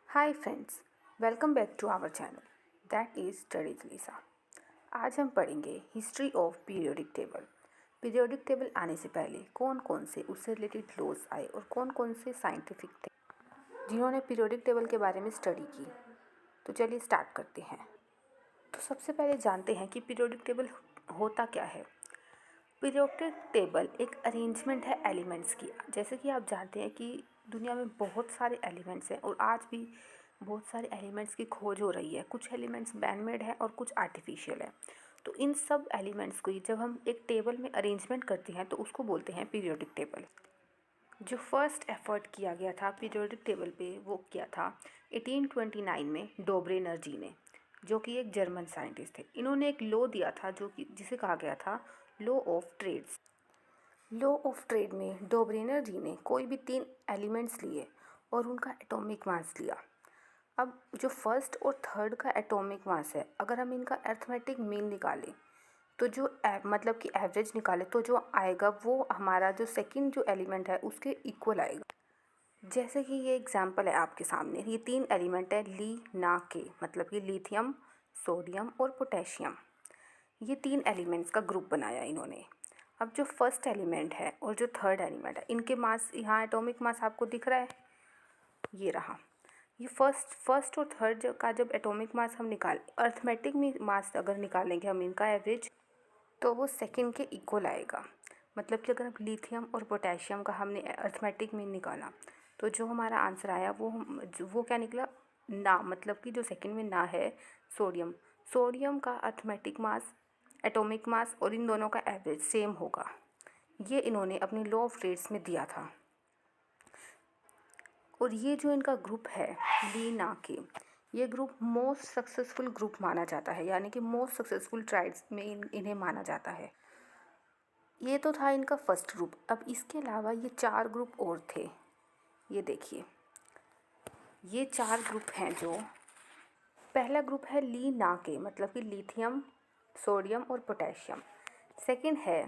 Hi friends, welcome back to our channel that is studies Lisa. आज हम पढ़ेंगे history of periodic table. Periodic table आने से पहले कौन कौन से उससे रिलेटेड लॉज आए और कौन कौन से साइंटिफिक थे जिन्होंने पीरियोडिक टेबल के बारे में स्टडी की। तो चलिए स्टार्ट करते हैं। तो सबसे पहले जानते हैं कि पीरियोडिक टेबल होता क्या है। पीरियोडिक टेबल एक अरेंजमेंट है एलिमेंट्स की। जैसे कि आप जानते हैं कि दुनिया में बहुत सारे एलिमेंट्स हैं और आज भी बहुत सारे एलिमेंट्स की खोज हो रही है। कुछ एलिमेंट्स मैन मेड है और कुछ आर्टिफिशियल है। तो इन सब एलिमेंट्स को जब हम एक टेबल में अरेंजमेंट करते हैं तो उसको बोलते हैं पीरियोडिक टेबल। जो फर्स्ट एफर्ट किया गया था पीरियोडिक टेबल पे वो किया था 1829 में डोब्रेनर जी ने, जो कि एक जर्मन साइंटिस्ट थे। इन्होंने एक लॉ दिया था जो कि जिसे कहा गया था law of triads. Law of triad में डोब्रेनर जी ने कोई भी 3 एलिमेंट्स लिए और उनका एटॉमिक मास लिया। अब जो फर्स्ट और थर्ड का एटॉमिक मास है, अगर हम इनका अरिथमेटिक मीन निकालें तो जो मतलब कि एवरेज निकाले तो जो आएगा वो हमारा जो सेकंड जो एलिमेंट है उसके इक्वल आएगा। जैसे कि ये एग्जांपल है आपके सामने, ये 3 एलिमेंट है ली ना के, मतलब कि लिथियम, सोडियम और पोटेशियम। ये 3 एलिमेंट्स का ग्रुप बनाया इन्होंने। अब जो फर्स्ट एलिमेंट है और जो थर्ड एलिमेंट है, इनके मास यहाँ एटॉमिक मास आपको दिख रहा है, ये रहा। ये फर्स्ट और थर्ड का जब एटॉमिक मास हम अर्थमेटिक मास अगर निकालेंगे हम इनका एवरेज, तो वो सेकंड के इक्वल आएगा। मतलब कि अगर लिथियम और पोटेशियम का हमने अर्थमेटिक मीन निकाला तो जो हमारा आंसर आया वो क्या निकला, ना, मतलब कि जो सेकंड में ना है सोडियम। सोडियम का अर्थमेटिक मास, एटॉमिक मास और इन दोनों का एवरेज सेम होगा। ये इन्होंने अपनी लॉ ऑफ रेट्स में दिया था। और ये जो इनका ग्रुप है ली ना के, ये ग्रुप मोस्ट सक्सेसफुल ग्रुप माना जाता है, यानी कि मोस्ट सक्सेसफुल ट्राइब्स में इन्हें माना जाता है। ये तो था इनका फर्स्ट ग्रुप। अब इसके अलावा ये 4 ग्रुप और थे। ये देखिए, ये 4 ग्रुप हैं। जो पहला ग्रुप है ली ना के, मतलब कि लिथियम, सोडियम और पोटेशियम। सेकंड है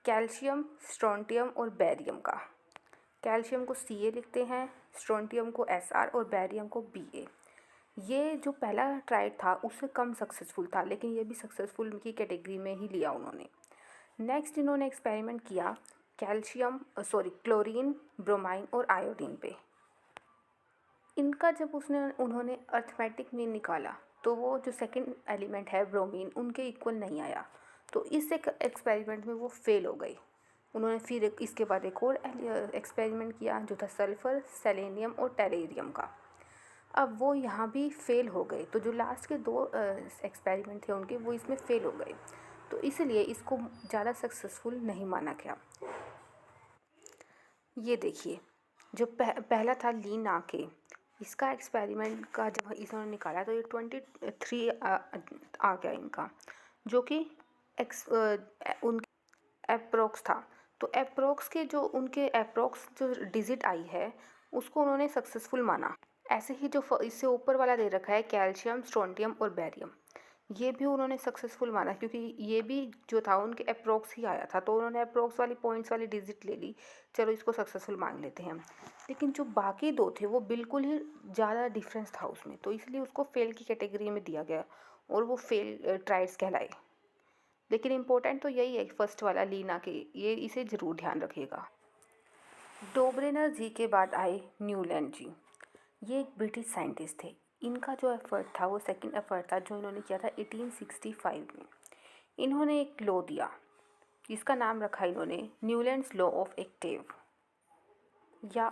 कैल्शियम, स्ट्रोंटियम और बेरियम का। कैल्शियम को Ca लिखते हैं, स्ट्रोंटियम को Sr और बेरियम को Ba। ये जो पहला ट्राइड था उससे कम सक्सेसफुल था, लेकिन ये भी सक्सेसफुल की कैटेगरी में ही लिया उन्होंने। नेक्स्ट इन्होंने एक्सपेरिमेंट किया क्लोरीन, ब्रोमाइन और आयोडीन पे। इनका जब उन्होंने अर्थमेटिक मीन निकाला तो वो जो सेकंड एलिमेंट है ब्रोमीन, उनके इक्वल नहीं आया। तो इस एक एक्सपेरिमेंट में वो फेल हो गई। उन्होंने फिर इसके बाद एक और एक्सपेरिमेंट किया जो था सल्फ़र, सेलेनियम और टेरेरियम का। अब वो यहाँ भी फेल हो गए। तो जो लास्ट के 2 एक्सपेरिमेंट थे उनके, वो इसमें फेल हो गए। तो इसलिए इसको ज़्यादा सक्सेसफुल नहीं माना गया। ये देखिए, जो पहला था ली ना के, इसका एक्सपेरिमेंट का जब इन्होंने निकाला तो ये 23 आ गया इनका, जो कि उनके अप्रोक्स था। तो अप्रोक्स के जो उनके अप्रोक्स जो डिजिट आई है उसको उन्होंने सक्सेसफुल माना। ऐसे ही जो इससे ऊपर वाला दे रखा है कैल्शियम, स्ट्रोंटियम और बेरियम, ये भी उन्होंने सक्सेसफुल माना, क्योंकि ये भी जो था उनके अप्रोक्स ही आया था। तो उन्होंने अप्रोक्स वाली पॉइंट्स वाली डिजिट ले ली, चलो इसको सक्सेसफुल मान लेते हैं हम। लेकिन जो बाकी 2 थे वो बिल्कुल ही ज़्यादा डिफरेंस था उसमें, तो इसलिए उसको फेल की कैटेगरी में दिया गया और वो फेल ट्रायल्स कहलाए। लेकिन इम्पोर्टेंट तो यही है फर्स्ट वाला लीना के, ये इसे ज़रूर ध्यान रखिएगा। डोब्रेनर जी के बाद आए न्यूलैंड जी। ये एक ब्रिटिश साइंटिस्ट थे। इनका जो एफर्ट था वो सेकंड एफर्ट था जो इन्होंने किया था 1865 में। इन्होंने एक लॉ दिया जिसका नाम रखा इन्होंने न्यूलैंड्स लॉ ऑफ एक्टेव या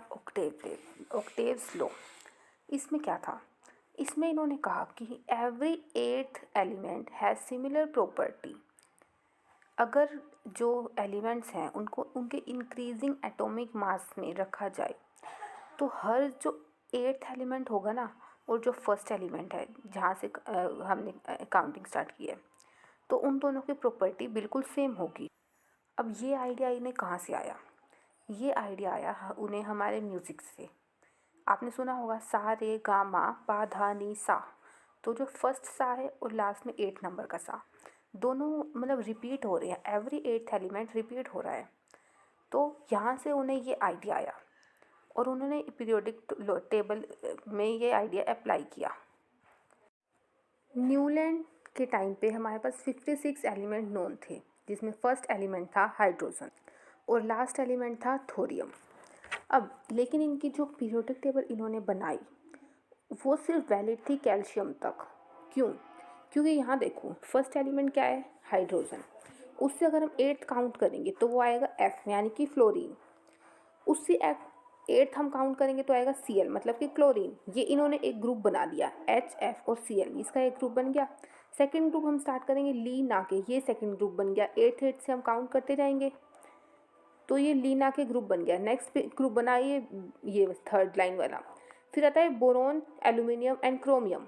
ऑक्टेव्स लॉ। इसमें क्या था, इसमें इन्होंने कहा कि every 8th element has similar property. अगर जो एलिमेंट्स हैं उनको उनके इंक्रीजिंग एटॉमिक मास में रखा जाए तो हर जो 8th एलिमेंट होगा ना, और जो फर्स्ट एलिमेंट है जहाँ से हमने काउंटिंग स्टार्ट की है, तो उन दोनों की प्रॉपर्टी बिल्कुल सेम होगी। अब ये आइडिया इन्हें कहाँ से आया? ये आइडिया आया उन्हें हमारे म्यूज़िक से। आपने सुना होगा सा रे गा मा पा धा नी सा। तो जो फर्स्ट सा है और लास्ट में 8 नंबर का सा, दोनों मतलब रिपीट हो रहे हैं। एवरी 8th एलिमेंट रिपीट हो रहा है। तो यहाँ से उन्हें ये आइडिया आया और उन्होंने पीरियोडिक टेबल में ये आइडिया अप्लाई किया। न्यूलैंड के टाइम पे हमारे पास 56 एलिमेंट नोन थे, जिसमें फर्स्ट एलिमेंट था हाइड्रोजन और लास्ट एलिमेंट था थोरियम। अब लेकिन इनकी जो पीरियोडिक टेबल इन्होंने बनाई वो सिर्फ वैलिड थी कैल्शियम तक। क्यों? क्योंकि यहाँ देखो फर्स्ट एलिमेंट क्या है, हाइड्रोजन। उससे अगर हम 8th काउंट करेंगे तो वो आएगा F यानी कि फ्लोरीन। उससे 8th हम काउंट करेंगे तो आएगा Cl मतलब कि क्लोरीन। ये इन्होंने एक ग्रुप बना दिया HF और Cl, इसका एक ग्रुप बन गया। सेकेंड ग्रुप हम स्टार्ट करेंगे ली ना के, ये सेकेंड ग्रुप बन गया। 8th से हम काउंट करते जाएंगे तो ये लीना के ग्रुप बन गया। नेक्स्ट ग्रुप बना ये थर्ड लाइन वाला। फिर आता है बोरोन, एल्यूमिनियम एंड क्रोमियम।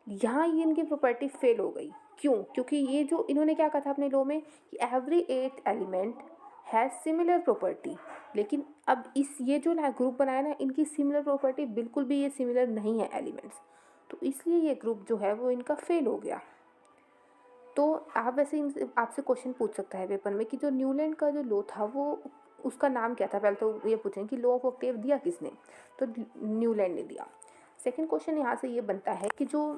यहाँ ये इनकी प्रॉपर्टी फेल हो गई। क्यों? क्योंकि ये जो इन्होंने क्या कहा था अपने लॉ में कि every 8 element has similar property. लेकिन अब ये जो ग्रुप बनाया ना, इनकी सिमिलर प्रॉपर्टी बिल्कुल भी ये सिमिलर नहीं है एलिमेंट्स, तो इसलिए ये ग्रुप जो है वो इनका फेल हो गया। तो आप वैसे आपसे क्वेश्चन पूछ सकता है पेपर में कि जो न्यूलैंड का जो लॉ था वो उसका नाम क्या था। पहले तो ये पूछें कि लॉ ऑफ ऑक्टेव दिया किसने, तो न्यूलैंड ने दिया। सेकंड क्वेश्चन यहाँ से ये बनता है कि जो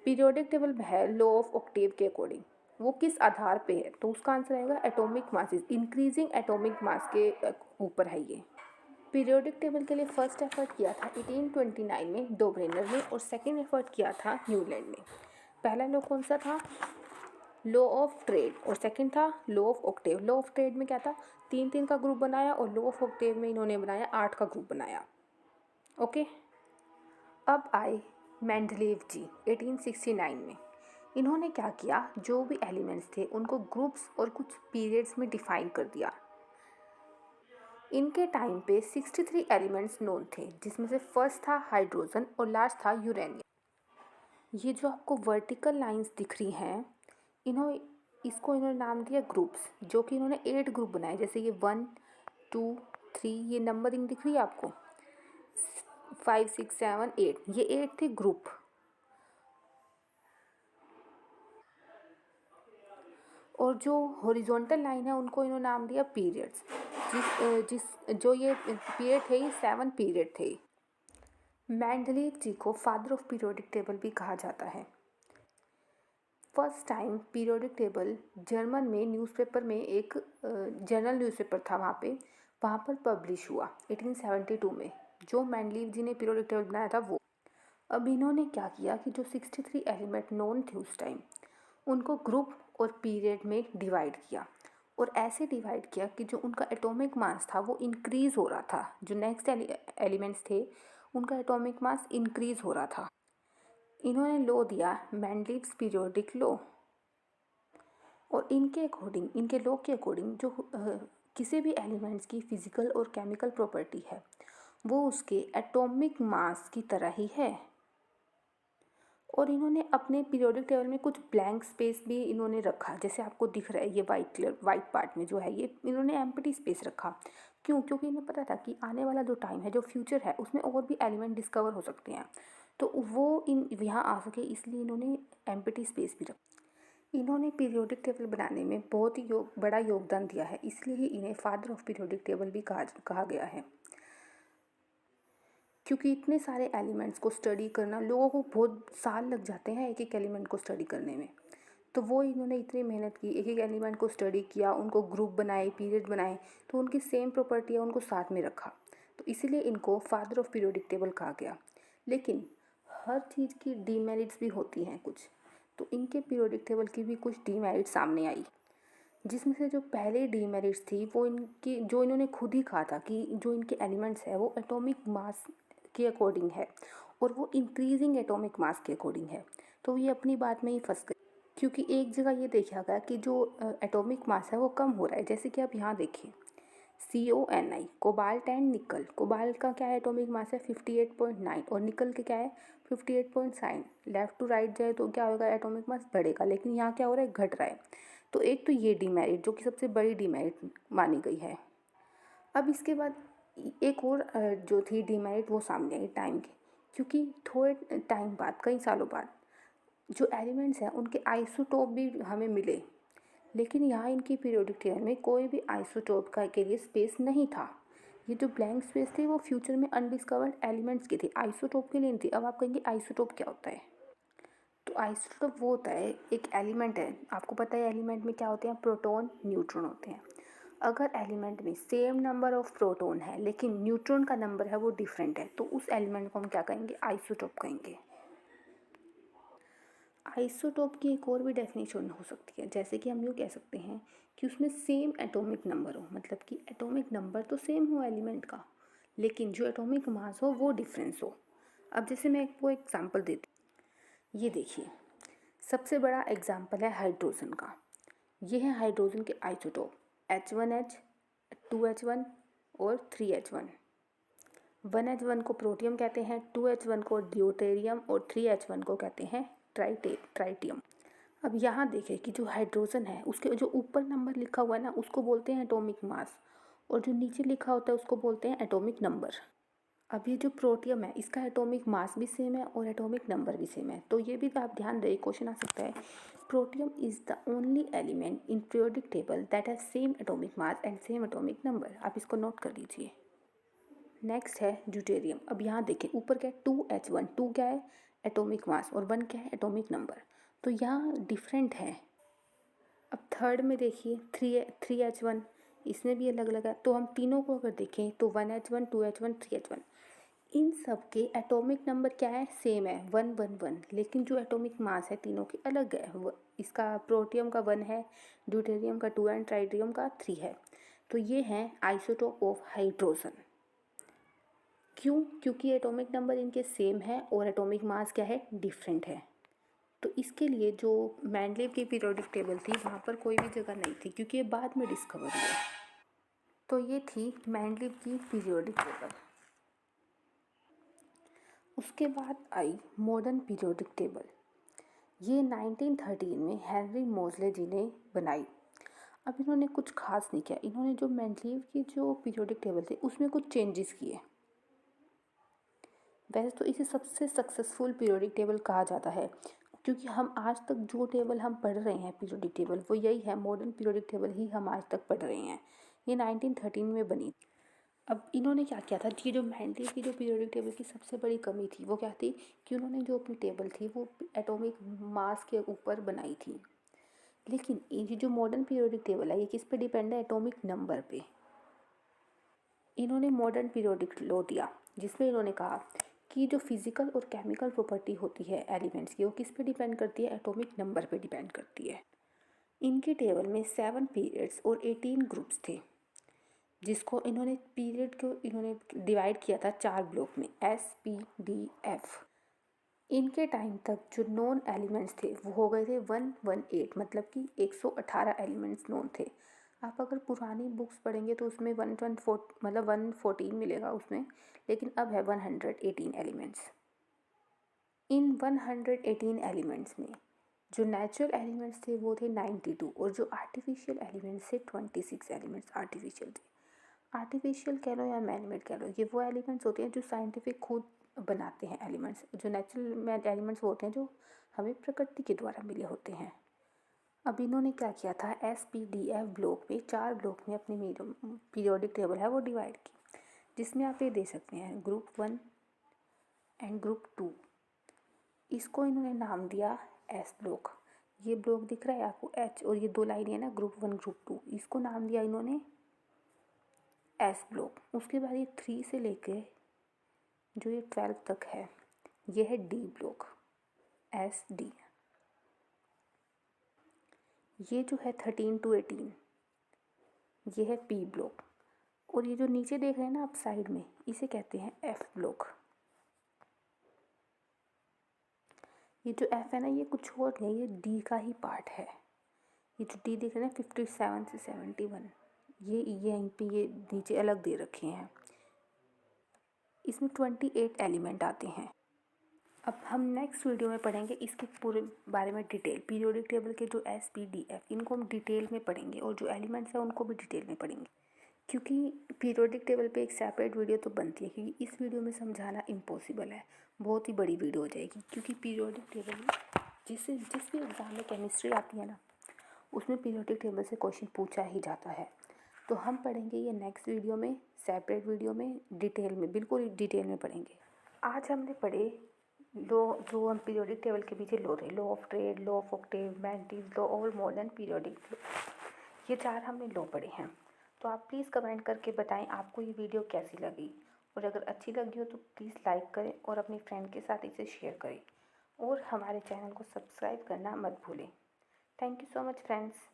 पीरियोडिक टेबल है लॉ ऑफ ऑक्टेव के अकॉर्डिंग वो किस आधार पे है, तो उसका आंसर आएगा atomic masses, increasing atomic mass के ऊपर है ये। पीरियोडिक टेबल के लिए फर्स्ट एफर्ट किया था 1829 में डोब्रेनर ने और सेकंड एफर्ट किया था न्यूलैंड ने। पहला लॉ कौन सा था, लॉ ऑफ ट्रेड, और सेकंड था law of Octave. Law of triad में क्या था, 3 का ग्रुप बनाया और लॉ ऑफ ऑक्टेव में इन्होंने बनाया 8 का ग्रुप बनाया। ओके, अब आए मेंडलीव जी 1869 में। इन्होंने क्या किया, जो भी एलिमेंट्स थे उनको ग्रुप्स और कुछ पीरियड्स में डिफाइन कर दिया। इनके टाइम पे 63 एलिमेंट्स नोन थे, जिसमें से फर्स्ट था हाइड्रोजन और लास्ट था यूरेनियम। ये जो आपको वर्टिकल लाइंस दिख रही हैं, इसको इन्होंने नाम दिया ग्रुप्स, जो कि इन्होंने 8 ग्रुप बनाए। जैसे ये 1 2 3, ये नंबरिंग दिख रही है आपको, 5 6 7 8, ये 8 थे ग्रुप। और जो हॉरिजॉन्टल लाइन है उनको इन्होंने नाम दिया पीरियड्स। जो ये पीरियड थे, ये 7 पीरियड थे। मेंडलीव जी को फादर ऑफ पीरियोडिक टेबल भी कहा जाता है। First time periodic table German में न्यूज़पेपर में एक जर्नल न्यूज़पेपर था, वहाँ पर पब्लिश हुआ 1872 में। जो मेंडलीव जी ने पीरियोडिक टेबल बनाया था वो। अब इन्होंने क्या किया कि जो 63 एलिमेंट नोन थे उस टाइम, उनको ग्रुप और पीरियड में डिवाइड किया, और ऐसे डिवाइड किया कि जो उनका एटॉमिक मास था वो इंक्रीज़ हो रहा था। जो नेक्स्ट एलिमेंट्स थे उनका एटॉमिक मास इंक्रीज़ हो रहा था। इन्होंने लॉ दिया मेंडलीव्स पीरियोडिक लॉ, और इनके लॉ के अकॉर्डिंग जो किसी भी एलिमेंट्स की फिजिकल और केमिकल प्रॉपर्टी है वो उसके एटॉमिक मास की तरह ही है। और इन्होंने अपने पीरियोडिक टेबल में कुछ ब्लैंक स्पेस भी इन्होंने रखा, जैसे आपको दिख रहा है ये वाइट पार्ट में जो है ये इन्होंने एम्प्टी स्पेस रखा। क्यों? क्योंकि इन्हें पता था कि आने वाला जो टाइम है, जो फ्यूचर है, उसमें और भी एलिमेंट डिस्कवर हो सकते हैं, तो वो यहाँ आ सके, इसलिए इन्होंने एम्प्टी स्पेस भी रखा। इन्होंने पीरियोडिक टेबल बनाने में बहुत ही बड़ा योगदान दिया है, इसलिए ही इन्हें फादर ऑफ पीरियोडिक टेबल भी कहा गया है। क्योंकि इतने सारे एलिमेंट्स को स्टडी करना, लोगों को बहुत साल लग जाते हैं एक एक एलिमेंट को स्टडी करने में, तो वो इन्होंने इतनी मेहनत की, एक एक एलिमेंट को स्टडी किया, उनको ग्रुप बनाए, पीरियड बनाए, तो उनकी सेम प्रॉपर्टी है उनको साथ में रखा, तो इसीलिए इनको फादर ऑफ पीरियोडिक टेबल कहा गया। लेकिन हर चीज़ की डीमेरिट्स भी होती हैं कुछ, तो इनके पीरियोडिक टेबल की भी कुछ डीमेरिट सामने आई, जिसमें से जो पहले डीमेरिट्स थी वो इनकी, जो इन्होंने खुद ही कहा था कि जो इनके एलिमेंट्स है वो एटॉमिक मास के अकॉर्डिंग है और वो इंक्रीजिंग एटॉमिक मास के अकॉर्डिंग है, तो ये अपनी बात में ही फंस गए। क्योंकि एक जगह ये देखा गया कि जो एटॉमिक मास है वो कम हो रहा है। जैसे कि आप यहाँ देखिए CONI, कोबाल्ट एंड निकल। कोबाल्ट का क्या है एटॉमिक मास है 58.9 और निकल के क्या है 58.9। लेफ़्ट टू राइट जाए तो क्या होगा, एटॉमिक मास बढ़ेगा, लेकिन यहाँ क्या हो रहा है, घट रहा है। तो एक तो ये डीमेरिट जो कि सबसे बड़ी डीमेरिट मानी गई है। अब इसके बाद एक और जो थी डीमेरिट वो सामने आई टाइम की, क्योंकि थोड़े टाइम बाद, कई सालों बाद, जो एलिमेंट्स हैं उनके आइसोटोप भी हमें मिले, लेकिन यहाँ इनकी पीरियोडिक टेबल में कोई भी आइसोटोप का के लिए स्पेस नहीं था। ये जो ब्लैंक स्पेस थे वो फ्यूचर में अनडिस्कवर्ड एलिमेंट्स के थे, आइसोटोप के लिए नहीं थे। अब आप कहेंगे आइसोटोप क्या होता है? तो आइसोटोप वो होता है, एक एलिमेंट है, आपको पता है एलिमेंट में क्या होते हैं, प्रोटॉन न्यूट्रॉन होते हैं। अगर एलिमेंट में सेम नंबर ऑफ प्रोटॉन है लेकिन न्यूट्रॉन का नंबर है वो डिफरेंट है, तो उस एलिमेंट को हम क्या कहेंगे, आइसोटोप कहेंगे। आइसोटोप की एक और भी डेफिनेशन हो सकती है, जैसे कि हम यूँ कह सकते हैं कि उसमें सेम एटॉमिक नंबर हो, मतलब कि एटॉमिक नंबर तो सेम हो एलिमेंट का, लेकिन जो एटॉमिक मास हो वो डिफरेंस हो। अब जैसे मैं आपको एग्जांपल देती हूँ, ये देखिए, सबसे बड़ा एग्जांपल है हाइड्रोजन का। ये है हाइड्रोजन के आइसोटोप H1H, 2H1 और 3H1। 1H1 को प्रोटियम कहते हैं, 2H1 को ड्यूटेरियम और 3H1 को कहते हैं ट्राइटियम। अब यहाँ देखें कि जो हाइड्रोजन है उसके जो ऊपर नंबर लिखा हुआ है ना उसको बोलते हैं एटॉमिक मास, और जो नीचे लिखा होता है उसको बोलते हैं एटॉमिक नंबर। अब ये जो प्रोटियम है इसका एटॉमिक मास भी सेम है और एटॉमिक नंबर भी सेम है, तो ये भी आप ध्यान रहे, क्वेश्चन आ सकता है, protium is the only element in periodic table that has same atomic mass and same atomic number. आप इसको नोट कर लीजिए। नेक्स्ट है ड्यूटेरियम। अब यहाँ देखें ऊपर क्या है, 2H1, 2 क्या है एटॉमिक मास और 1 क्या है एटॉमिक नंबर, तो यहाँ डिफरेंट है। अब थर्ड में देखिए 3H1, इसमें भी अलग अलग है, तो हम तीनों को अगर देखें तो 1H1, 2H1, 3H1, इन सब के एटॉमिक नंबर क्या है, सेम है 111, लेकिन जो एटॉमिक मास है तीनों के अलग है। इसका प्रोटियम का 1 है, ड्यूटेरियम का 2 एंड ट्राइटियम का 3 है। तो ये हैं आइसोटोप ऑफ हाइड्रोजन। क्यों? क्योंकि एटॉमिक नंबर इनके सेम है और एटॉमिक मास क्या है, डिफरेंट है। तो इसके लिए जो मेंडलीव की पीरियोडिक टेबल थी वहाँ पर कोई भी जगह नहीं थी, क्योंकि ये बाद में डिस्कवर हुआ। तो ये थी मेंडलीव की पीरियोडिक टेबल। उसके बाद आई मॉडर्न पीरियोडिक टेबल। ये 1913 में हेनरी मोज़ले जी ने बनाई। अब इन्होंने कुछ खास नहीं किया, इन्होंने जो मेंडलीव की जो पीरियोडिक टेबल थी उसमें कुछ चेंजेस किए। वैसे तो इसे सबसे सक्सेसफुल पीरियोडिक टेबल कहा जाता है, क्योंकि हम आज तक जो टेबल हम पढ़ रहे हैं पीरियोडिक टेबल वो यही है, मॉडर्न पीरियोडिक टेबल ही हम आज तक पढ़ रहे हैं। ये 1913 में बनी। अब इन्होंने क्या किया था कि जो मेंडलीव की जो पीरियोडिक टेबल की सबसे बड़ी कमी थी वो क्या थी कि उन्होंने जो अपनी टेबल थी वो एटॉमिक मास के ऊपर बनाई थी, लेकिन ये जो मॉडर्न पीरियोडिक टेबल है ये किस पे डिपेंड है, एटॉमिक नंबर पे। इन्होंने मॉडर्न पीरियोडिक लॉ दिया जिसमें इन्होंने कहा कि जो फिजिकल और केमिकल प्रॉपर्टी होती है एलिमेंट्स की वो किस पे डिपेंड करती है, एटॉमिक नंबर पे डिपेंड करती है। इनकी टेबल में 7 पीरियड्स और 18 ग्रुप्स थे, जिसको इन्होंने पीरियड को इन्होंने डिवाइड किया था 4 ब्लॉक में, S, P, D, F। इनके टाइम तक जो नॉन एलिमेंट्स थे वो हो गए थे 118, मतलब कि 118 एलिमेंट्स नॉन थे। आप अगर पुरानी बुक्स पढ़ेंगे तो उसमें 114 मतलब 114 मिलेगा उसमें, लेकिन अब है 118 एलिमेंट्स। इन 118 एलिमेंट्स में जो नेचुरल एलिमेंट्स थे वो थे 92 और जो आर्टिफिशियल एलिमेंट्स थे 26 एलिमेंट्स आर्टिफिशियल थे। आर्टिफिशियल कह लो या मैनमेड कह लो, ये वो एलिमेंट्स होते हैं जो साइंटिफिक खुद बनाते हैं एलिमेंट्स। जो नेचुरल एलिमेंट्स होते हैं जो हमें प्रकृति के द्वारा मिले होते हैं। अब इन्होंने क्या किया था, SPDF ब्लॉक में 4 ब्लॉक में अपनी पीरियोडिक टेबल है वो डिवाइड की, जिसमें आप ये दे सकते हैं ग्रुप 1 एंड ग्रुप 2। इसको इन्होंने नाम दिया S ब्लॉक। ये ब्लॉक दिख रहा है आपको H, और ये 2 लाइनें है ना ग्रुप 1 ग्रुप 2, इसको नाम दिया इन्होंने S ब्लॉक। उसके बाद ये 3 से लेके जो ये 12 तक है ये है D ब्लॉक, SD। ये जो है 13 to 18 ये है P ब्लॉक, और ये जो नीचे देख रहे हैं ना आप साइड में इसे कहते हैं F ब्लॉक। ये जो F है ना ये कुछ और नहीं, ये D का ही पार्ट है। ये जो D दिख रहे हैं 57 से 71, ये यहीं पे ये नीचे अलग दे रखे हैं। इसमें 28 एलिमेंट आते हैं। अब हम नेक्स्ट वीडियो में पढ़ेंगे इसके पूरे बारे में डिटेल, पीरियोडिक टेबल के जो SPDF इनको हम डिटेल में पढ़ेंगे और जो एलिमेंट्स हैं उनको भी डिटेल में पढ़ेंगे, क्योंकि पीरियोडिक टेबल पे एक सेपरेट वीडियो तो बनती है, क्योंकि इस वीडियो में समझाना इम्पॉसिबल है, बहुत ही बड़ी वीडियो हो जाएगी। क्योंकि पीरियोडिक टेबल जिस भी एग्ज़ाम में केमिस्ट्री आती है ना उसमें पीरियोडिक टेबल से क्वेश्चन पूछा ही जाता है। तो हम पढ़ेंगे ये नेक्स्ट वीडियो में, सेपरेट वीडियो में, डिटेल में, बिल्कुल डिटेल में पढ़ेंगे। आज हमने पढ़े लॉ, जो हम पीरियोडिक टेबल के पीछे लॉ थे, law of triad, law of octave, मैंटीज लॉ और मॉडर्न पीरियोडिक लॉ, ये 4 हमने लॉ पढ़े हैं। तो आप प्लीज़ कमेंट करके बताएं आपको ये वीडियो कैसी लगी, और अगर अच्छी लगी हो तो प्लीज़ लाइक करें और अपनी फ्रेंड के साथ इसे शेयर करें, और हमारे चैनल को सब्सक्राइब करना मत भूलें। Thank you so much friends.